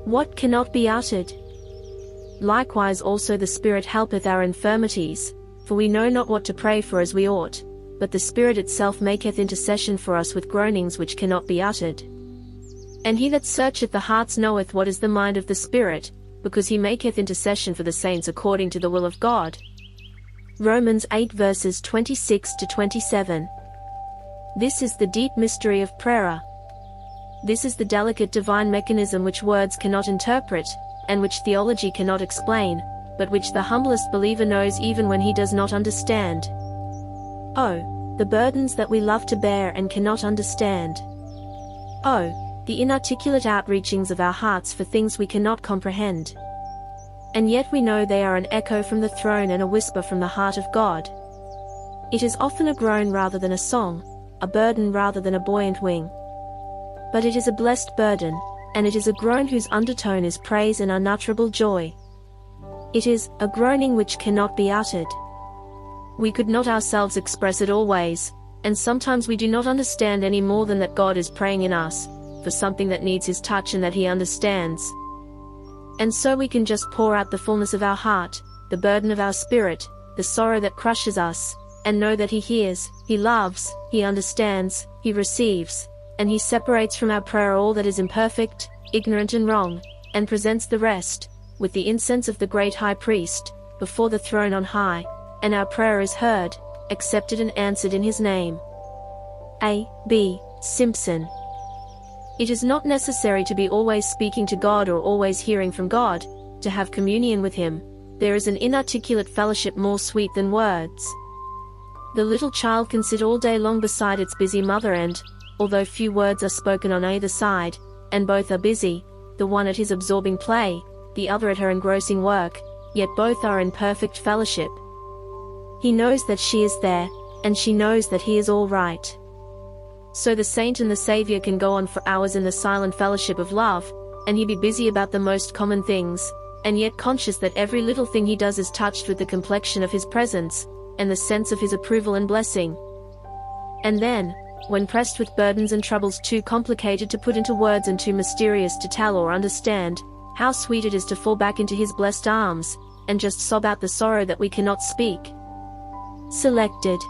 what cannot be uttered. Likewise also the Spirit helpeth our infirmities, for we know not what to pray for as we ought, but the Spirit itself maketh intercession for us with groanings which cannot be uttered. And he that searcheth the hearts knoweth what is the mind of the Spirit, because he maketh intercession for the saints according to the will of God. Romans 8 verses 26 to 27. This is the deep mystery of prayer. This is the delicate divine mechanism which words cannot interpret, and which theology cannot explain, but which the humblest believer knows even when he does not understand. Oh, the burdens that we love to bear and cannot understand. Oh, the inarticulate outreachings of our hearts for things we cannot comprehend. And yet we know they are an echo from the throne and a whisper from the heart of God. It is often a groan rather than a song, a burden rather than a buoyant wing. But it is a blessed burden, and it is a groan whose undertone is praise and unutterable joy. It is a groaning which cannot be uttered. We could not ourselves express it always, and sometimes we do not understand any more than that God is praying in us, for something that needs His touch and that He understands. And so we can just pour out the fullness of our heart, the burden of our spirit, the sorrow that crushes us, and know that He hears, He loves, He understands, He receives, and He separates from our prayer all that is imperfect, ignorant and wrong, and presents the rest, with the incense of the great high priest, before the throne on high, and our prayer is heard, accepted and answered in His name. A. B. Simpson. It is not necessary to be always speaking to God or always hearing from God, to have communion with Him. There is an inarticulate fellowship more sweet than words. The little child can sit all day long beside its busy mother and, although few words are spoken on either side, and both are busy, the one at his absorbing play, the other at her engrossing work, yet both are in perfect fellowship. He knows that she is there, and she knows that he is all right. So the saint and the Savior can go on for hours in the silent fellowship of love, and he be busy about the most common things, and yet conscious that every little thing he does is touched with the complexion of His presence, and the sense of His approval and blessing. And then, when pressed with burdens and troubles too complicated to put into words and too mysterious to tell or understand, how sweet it is to fall back into His blessed arms, and just sob out the sorrow that we cannot speak. Selected.